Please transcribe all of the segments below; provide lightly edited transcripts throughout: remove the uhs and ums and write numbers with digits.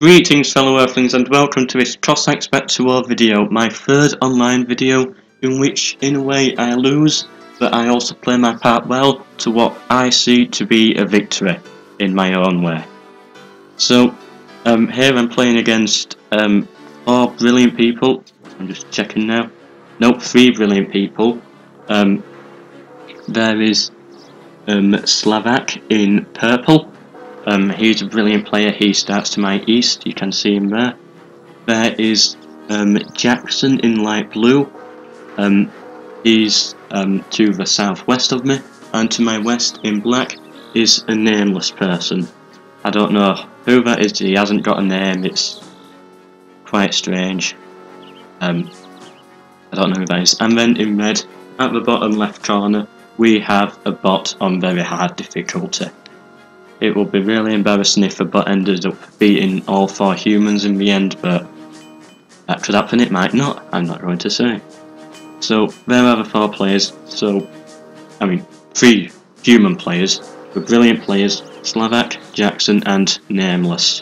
Greetings fellow earthlings and welcome to this Cossacks Back to War video, my third online video in which in a way I lose, but I also play my part well to what I see to be a victory in my own way. So here I'm playing against 4 brilliant people. I'm just checking now. Nope, 3 brilliant people. There is Slovak in purple. He's a brilliant player. He starts to my east, you can see him there. There is Jackson in light blue. He's to the southwest of me, and to my west in black is a nameless person. I don't know who that is, he hasn't got a name, it's quite strange. I don't know who that is. And then in red, at the bottom left corner, we have a bot on very hard difficulty. It would be really embarrassing if a bot ended up beating all 4 humans in the end, but that could happen, it might not, I'm not going to say. So there are the 4 players, 3 human players, the brilliant players, Slovak, Jackson and Nameless.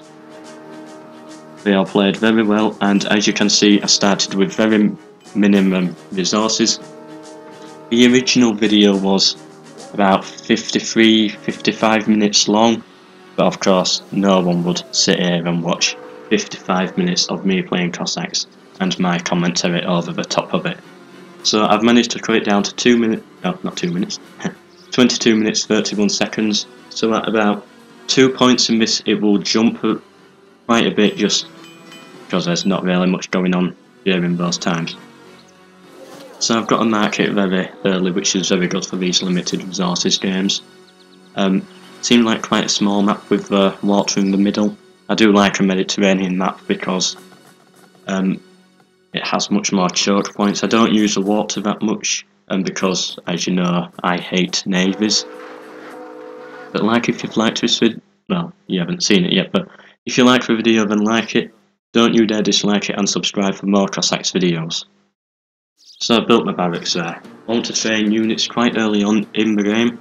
They all played very well, and as you can see I started with very minimum resources. The original video was about 55 minutes long, but of course no one would sit here and watch 55 minutes of me playing Cossacks and my commentary over the top of it. So I've managed to cut it down to 2 minutes, no not 2 minutes, 22 minutes 31 seconds, so at about 2 points in this it will jump quite a bit just because there's not really much going on during those times. So I've got to mark it very early, which is very good for these limited resources games. Seemed like quite a small map with water in the middle. I do like a Mediterranean map because it has much more choke points. I don't use the water that much, and because, as you know, I hate navies. But like if you've liked this video, well, you haven't seen it yet, but if you like the video then like it, don't you dare dislike it and subscribe for more Cossacks videos. So I built my barracks there. I want to train units quite early on in the game,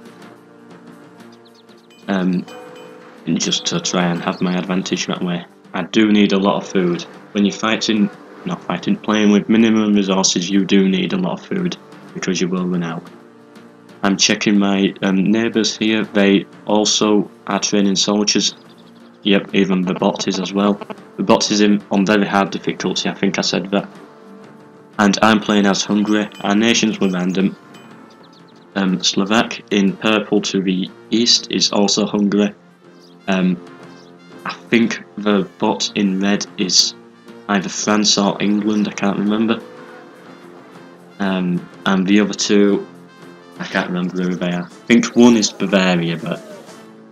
just to try and have my advantage that way. I do need a lot of food. When you're playing with minimum resources, you do need a lot of food because you will run out. I'm checking my neighbours here, they also are training soldiers. Yep, even the bot is as well. The bot is on very hard difficulty, I think I said that. And I'm playing as Hungary. Our nations were random. Slovak in purple to the east is also Hungary. I think the bot in red is either France or England, I can't remember. And the other 2, I can't remember who they are. I think one is Bavaria, but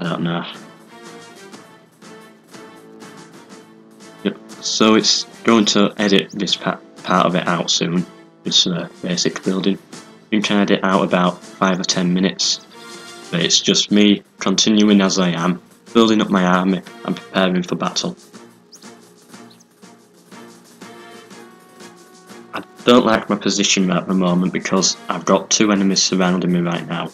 I don't know. Yep. So it's going to edit this part of it out soon, this basic building. You can edit out about 5 or 10 minutes, but it's just me continuing as I am, building up my army and preparing for battle. I don't like my position at the moment because I've got 2 enemies surrounding me right now.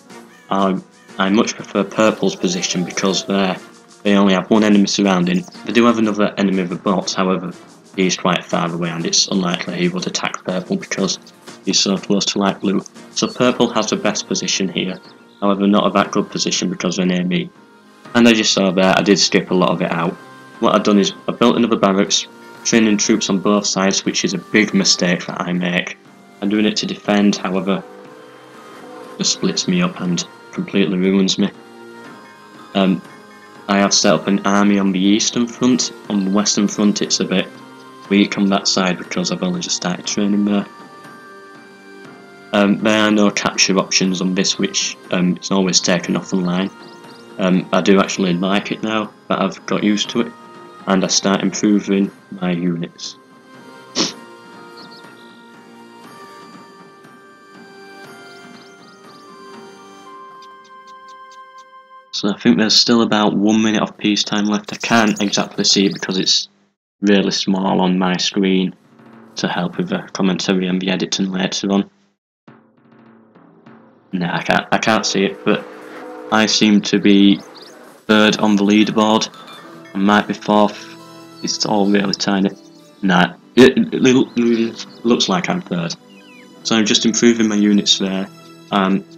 I much prefer purple's position because they only have 1 enemy surrounding. They do have another enemy with bots, however he's quite far away and it's unlikely he would attack purple because he's so close to light blue. So purple has the best position here, however not a that good position because they're near me. And as you saw there, I did skip a lot of it out. What I've done is I built another barracks, training troops on both sides, which is a big mistake that I make. I'm doing it to defend, however it splits me up and completely ruins me. I have set up an army on the eastern front. On the western front it's a bit weak on that side because I've only just started training there. There are no capture options on this, which it's always taken off the line. I do actually like it now that I've got used to it, and I start improving my units. So I think there's still about 1 minute of peacetime left. I can't exactly see it because it's really small on my screen to help with the commentary and the editing later on. No, I can't see it, but I seem to be 3rd on the leaderboard. I might be 4th, It's all really tiny. Nah, it looks like I'm third. So I'm just improving my units there.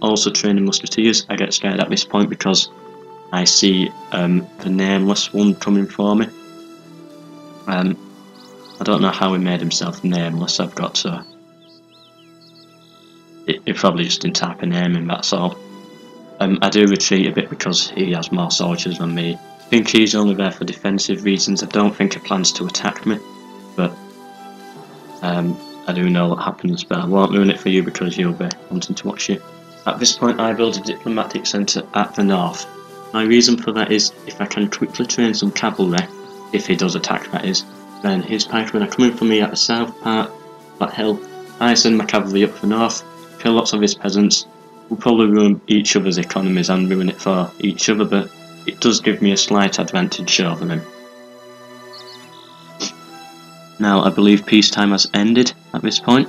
Also training musketeers. I get scared at this point because I see the nameless one coming for me. I don't know how he made himself nameless. I've got to. He probably just didn't type a name in, that's all. I do retreat a bit because he has more soldiers than me. I think he's only there for defensive reasons. I don't think he plans to attack me, but I do know what happens, but I won't ruin it for you because you'll be wanting to watch it. At this point I build a diplomatic centre at the north. My reason for that is if I can quickly train some cavalry, if he does attack that is, then his pikemen are coming for me at the south part of that hill. I send my cavalry up the north, kill lots of his peasants. We'll probably ruin each other's economies and ruin it for each other, but it does give me a slight advantage over him. Now I believe peacetime has ended at this point.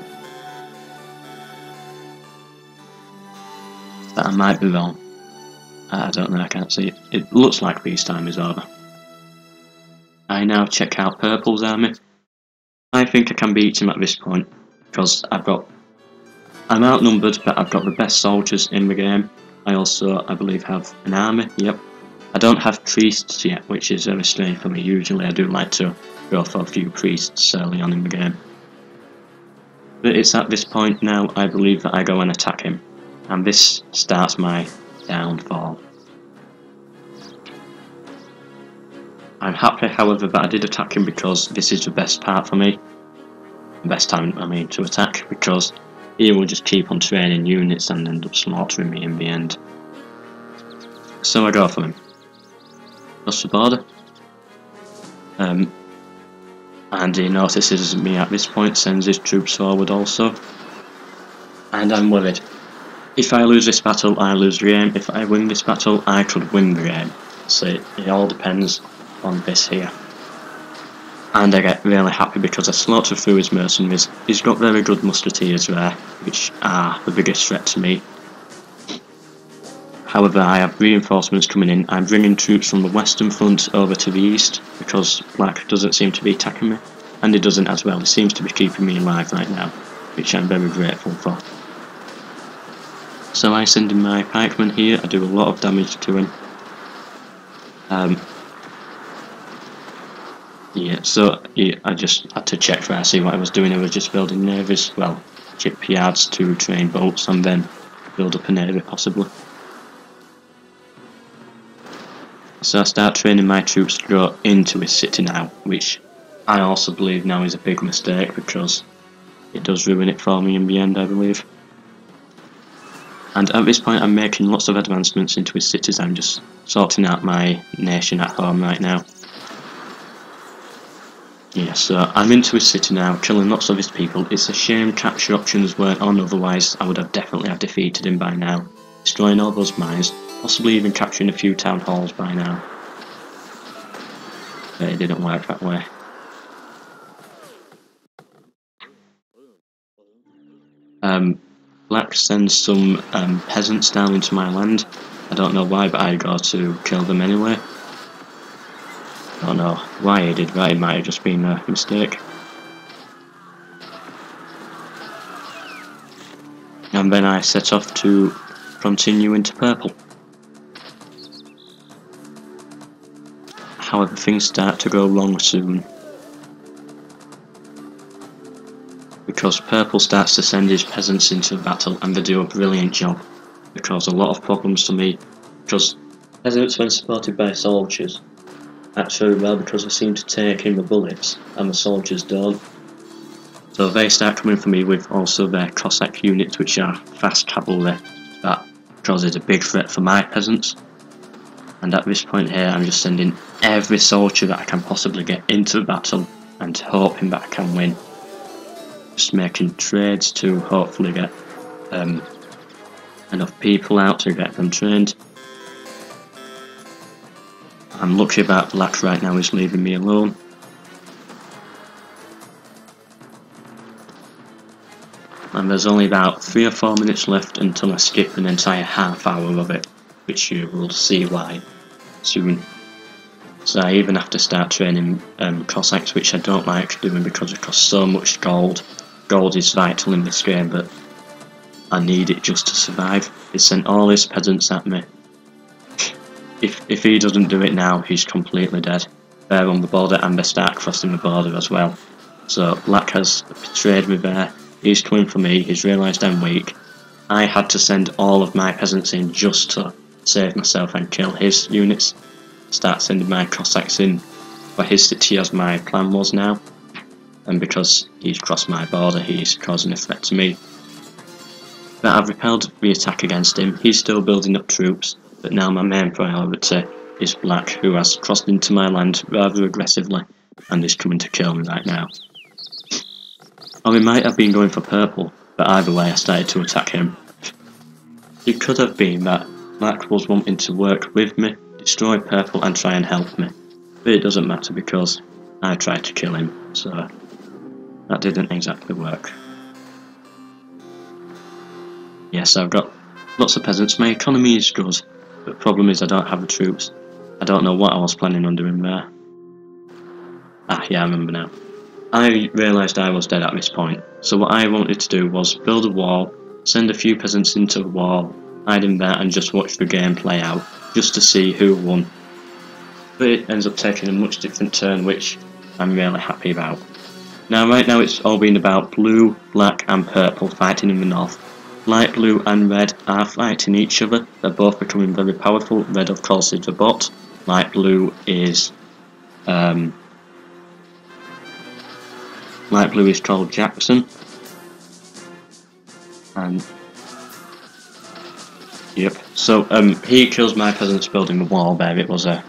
But I might be wrong. I don't know, I can't see it. It looks like peacetime is over. I now check out Purple's army. I think I can beat him at this point because I'm outnumbered, but I've got the best soldiers in the game. I also, I believe, have an army, yep. I don't have priests yet, which is very strange for me. Usually I do like to go for a few priests early on in the game. But it's at this point now, I believe, that I go and attack him. And this starts my downfall. I'm happy, however, that I did attack him because this is the best part for me. The best time, I mean, to attack, because he will just keep on training units and end up slaughtering me in the end. So I go for him. Cross the border. And he notices me at this point, sends his troops forward also. And I'm worried. If I lose this battle, I lose the game. If I win this battle, I could win the game. So it all depends on this here. And I get really happy because I slaughter through his mercenaries. He's got very good musketeers there, which are the biggest threat to me. However, I have reinforcements coming in. I'm bringing troops from the western front over to the east because Black doesn't seem to be attacking me. And he doesn't as well. He seems to be keeping me alive right now, which I'm very grateful for. So I send in my pikemen here. I do a lot of damage to him. Yeah, so I just had to check there, see what I was doing. I was just building navies, well, shipyards to train boats and then build up a navy possibly. So I start training my troops to go into his city now, which I also believe now is a big mistake because it does ruin it for me in the end, I believe. And at this point I'm making lots of advancements into his cities. I'm just sorting out my nation at home right now. Yeah, so I'm into his city now, killing lots of his people. It's a shame capture options weren't on, otherwise I would have definitely have defeated him by now. Destroying all those mines, possibly even capturing a few town halls by now. But it didn't work that way. Black sends some peasants down into my land. I don't know why, but I go to kill them anyway. I don't know why he did that, it might have just been a mistake. And then I set off to continue into purple. However, things start to go wrong soon. Because purple starts to send his peasants into battle and they do a brilliant job. They cause a lot of problems to me, because peasants, when supported by soldiers, act very well because they seem to take in the bullets and the soldiers don't. So they start coming for me with also their Cossack units, which are fast cavalry. That causes a big threat for my peasants. And at this point here I'm just sending every soldier that I can possibly get into the battle and hoping that I can win. Just making trades to hopefully get enough people out to get them trained. I'm lucky that Black right now is leaving me alone. And there's only about 3 or 4 minutes left until I skip an entire half hour of it, which you will see why soon. So I even have to start training Cossacks, which I don't like doing because it costs so much gold. Gold is vital in this game, but I need it just to survive. He sent all his peasants at me. If he doesn't do it now, he's completely dead. They're on the border and they start crossing the border as well. So Black has betrayed me there. He's coming for me, he's realised I'm weak. I had to send all of my peasants in just to save myself and kill his units. Start sending my Cossacks in for his city as my plan was now. And because he's crossed my border, he's causing a threat to me. But I've repelled the attack against him. He's still building up troops, but now my main priority is Black, who has crossed into my land rather aggressively and is coming to kill me right now. Or he might have been going for purple, but either way I started to attack him. It could have been that Black was wanting to work with me, destroy purple and try and help me, but it doesn't matter because I tried to kill him, so that didn't exactly work. Yes, I've got lots of peasants, my economy is good, but the problem is I don't have the troops. I don't know what I was planning on doing there. Ah, yeah, I remember now. I realised I was dead at this point, so what I wanted to do was build a wall, send a few peasants into the wall, hide in there and just watch the game play out, just to see who won. But it ends up taking a much different turn, which I'm really happy about. Now, right now it's all been about blue, black and purple fighting in the north. Light blue and red are fighting each other, they're both becoming very powerful. Red of course is the bot, light blue is called Jackson, and yep. So he kills my peasants building the wall there. It was a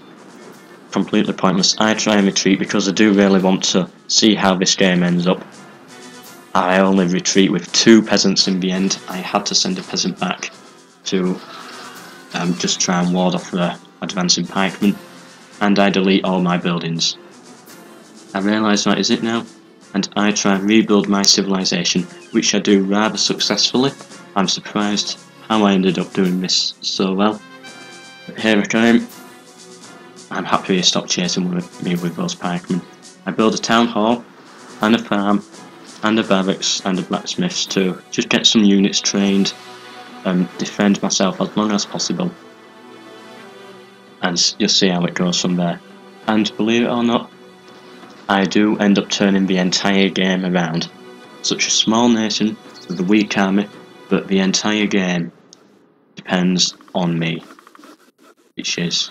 completely pointless. I try and retreat because I do really want to see how this game ends up. I only retreat with 2 peasants in the end. I had to send a peasant back to just try and ward off the advancing pikemen, and I delete all my buildings. I realise that is it now, and I try and rebuild my civilization, which I do rather successfully. I'm surprised how I ended up doing this so well. But here I came. I'm happy he stopped chasing me with those pikemen. I build a town hall, and a farm, and a barracks, and a blacksmiths to just get some units trained and defend myself as long as possible. And you'll see how it goes from there. And believe it or not, I do end up turning the entire game around. Such a small nation with a weak army, but the entire game depends on me, which is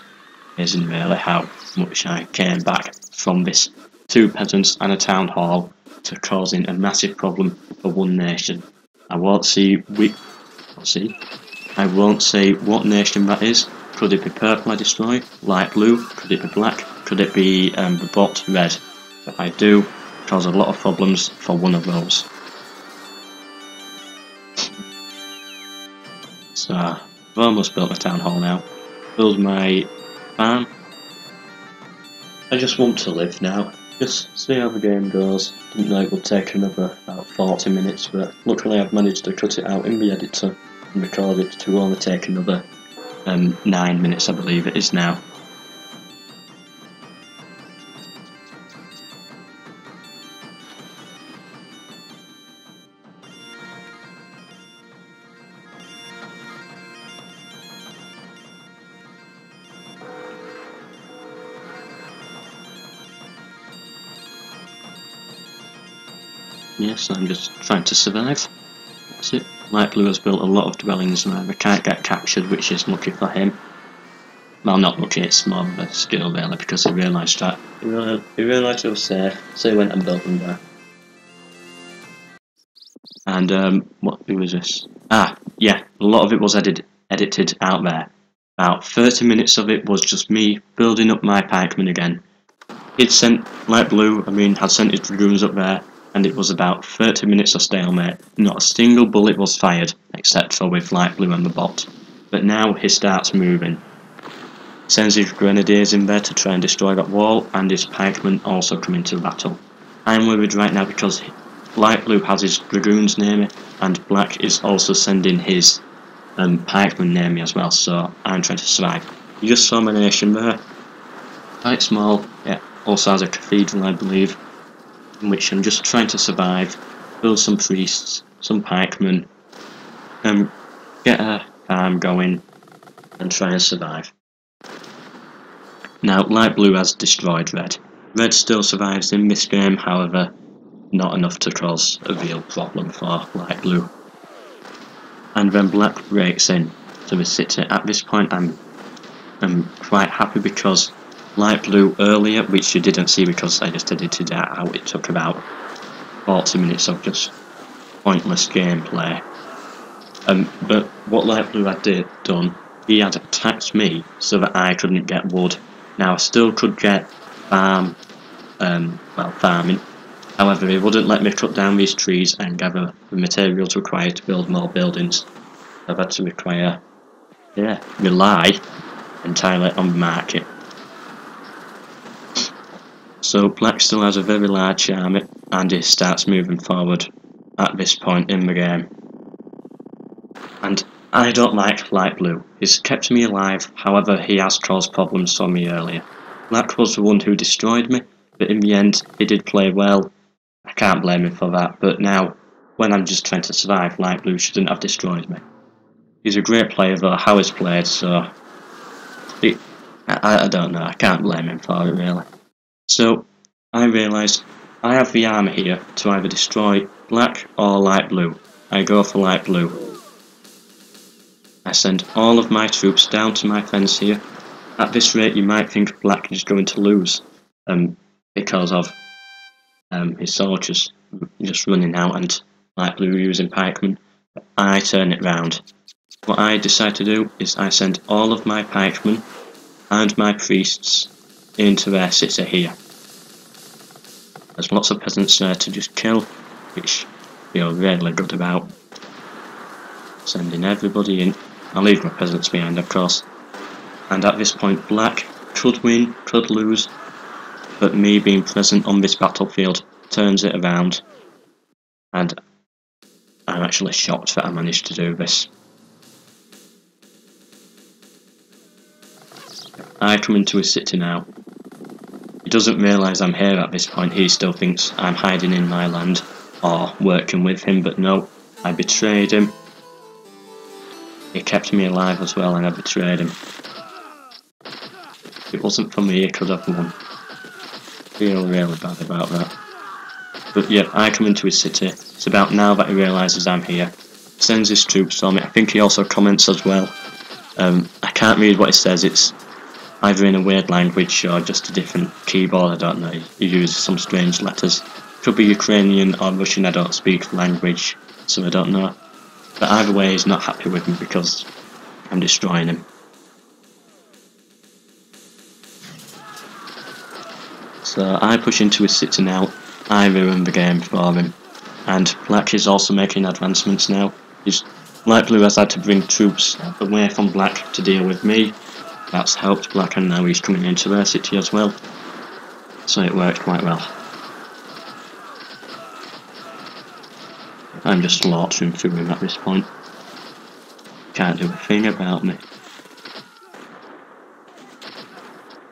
amazing really how much I came back from this 2 peasants and a town hall to causing a massive problem for one nation. I won't say what nation that is. Could it be purple I destroy? Light blue? Could it be black? Could it be the bot red? But I do cause a lot of problems for one of those. So I've almost built my town hall now. Build my farm. I just want to live now. Just see how the game goes. Didn't know it would take another about 40 minutes, but luckily I've managed to cut it out in the editor and record it to only take another 9 minutes, I believe it is now. Yes, I'm just trying to survive. That's it. Light blue has built a lot of dwellings and I can't get captured, which is lucky for him. Well, not lucky, it's more of a skill really, because he realised that. He realised it was safe, so he went and built them there. And, who was this? Ah, yeah, a lot of it was edited out there. About 30 minutes of it was just me building up my pikemen again. He'd sent light blue, had sent his dragoons up there, and it was about 30 minutes of stalemate. Not a single bullet was fired, except for with light blue and the bot. But now he starts moving. Sends his grenadiers in there to try and destroy that wall, and his pikemen also come into battle. I'm worried right now because light blue has his dragoons near me, and black is also sending his pikemen near me as well, so I'm trying to survive. You just saw my nation there. Quite small, it also has a cathedral, I believe, in which I'm just trying to survive, build some priests, some pikemen, get a farm going, and try and survive. Now, light blue has destroyed red. Red still survives in this game, however, not enough to cause a real problem for light blue. And then black breaks in to the city. At this point, I'm quite happy because light blue earlier, which you didn't see because I just edited that out, it took about 40 minutes of just pointless gameplay. But what light blue had done, he had attacked me so that I couldn't get wood. Now I still could get farming. However, he wouldn't let me cut down these trees and gather the materials required to build more buildings. I've had to rely entirely on the market. So black still has a very large army and he starts moving forward at this point in the game. And I don't like light blue. He's kept me alive, however he has caused problems for me earlier. Black was the one who destroyed me, but in the end he did play well. I can't blame him for that, but now, when I'm just trying to survive, light blue shouldn't have destroyed me. He's a great player though, how he's played, so I don't know, I can't blame him for it really. So I realise I have the armour here to either destroy black or light blue. I go for light blue. I send all of my troops down to my fence here. At this rate you might think black is going to lose because of his soldiers just running out and light blue using pikemen. But I turn it round. What I decide to do is I send all of my pikemen and my priests into their city here. There's lots of peasants there to just kill, which I feel really good about. Sending everybody in. I'll leave my peasants behind, of course. And at this point, black could win, could lose, but me being present on this battlefield turns it around. And I'm actually shocked that I managed to do this. I come into his city now. He doesn't realise I'm here at this point. He still thinks I'm hiding in my land or working with him, but no, I betrayed him. He kept me alive as well and I betrayed him. If it wasn't for me, he could have won. I feel really bad about that. But yeah, I come into his city. It's about now that he realises I'm here. Sends his troops on me. I think he also comments as well. I can't read what he says. It's either in a weird language or just a different keyboard, I don't know. He uses some strange letters. Could be Ukrainian or Russian, I don't speak the language, so I don't know. But either way, he's not happy with me because I'm destroying him. So I push into his city now. I ruin the game for him. And black is also making advancements now. Light blue has had to bring troops away from black to deal with me. That's helped black, and now he's coming into their city as well. So it worked quite well. I'm just slaughtering through him at this point. Can't do a thing about me.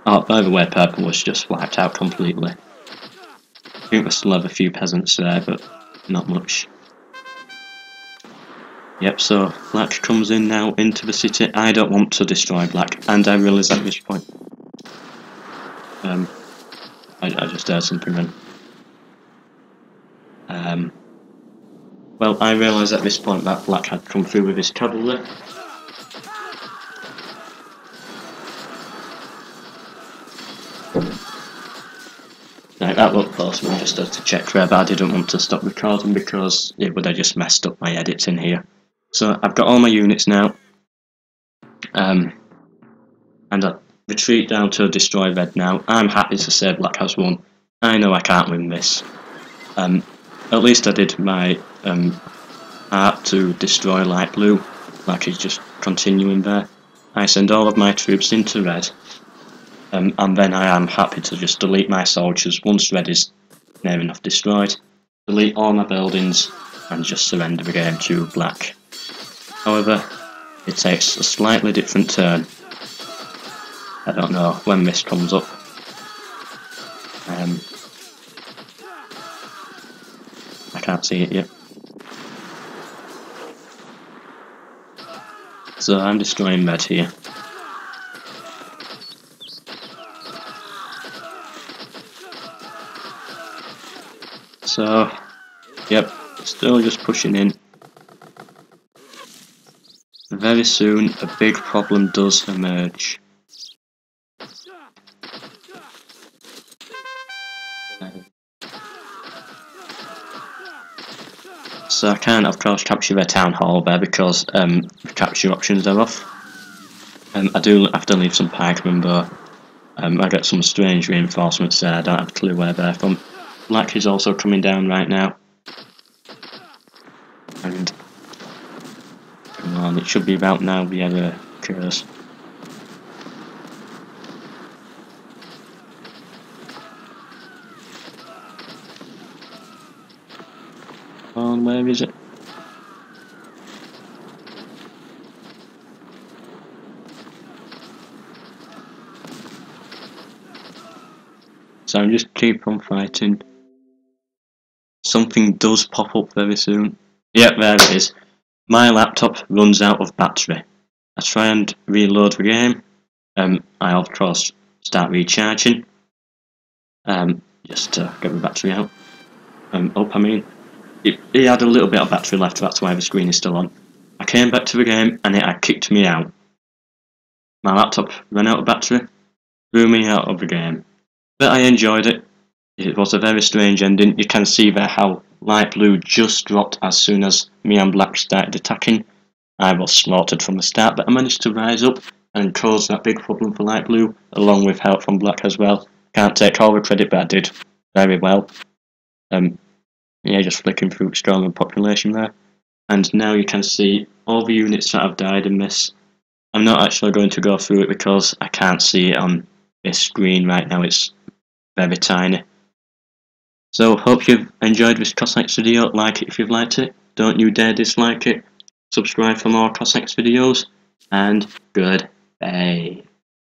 Oh, by the way, purple was just wiped out completely. I think we still have a few peasants there, but not much. Yep, so black comes in now into the city. I don't want to destroy black, and I realise at this point. I just heard something then. Well, I realise at this point that black had come through with his cavalry. Right, that looked awesome. I just had to check there, but I didn't want to stop recording because it would have just messed up my edits in here. So I've got all my units now, and I retreat down to destroy red now. I'm happy to say black has won. I know I can't win this. At least I did my art to destroy light blue. Black is just continuing there. I send all of my troops into red, and then I am happy to just delete my soldiers once red is near enough destroyed. Delete all my buildings and just surrender the game to black. However, it takes a slightly different turn. I don't know when this comes up. can't see it yet. So I'm destroying red here. So, yep, still just pushing in. Very soon a big problem does emerge. So I can't of course capture their town hall there because the capture options are off. I do have to leave some pikemen, but I get some strange reinforcements there. I don't have a clue where they're from. Black is also coming down right now. And come on, it should be about now the error occurs. Come on, where is it? So I just keep on fighting. Something does pop up very soon. Yep, there it is. My laptop runs out of battery. I try and reload the game. I of course start recharging. Just to get the battery out. It had a little bit of battery left, that's why the screen is still on. I came back to the game and it had kicked me out. My laptop ran out of battery, threw me out of the game. But I enjoyed it. It was a very strange ending. You can see there how light blue just dropped as soon as me and black started attacking. I was slaughtered from the start, but I managed to rise up and cause that big problem for light blue, along with help from black as well. Can't take all the credit, but I did very well. Yeah, just flicking through stronger population there. And now you can see all the units that have died in this. I'm not actually going to go through it because I can't see it on this screen right now, it's very tiny. So hope you've enjoyed this Cossacks video, like it if you've liked it, don't you dare dislike it, subscribe for more Cossacks videos, and goodbye.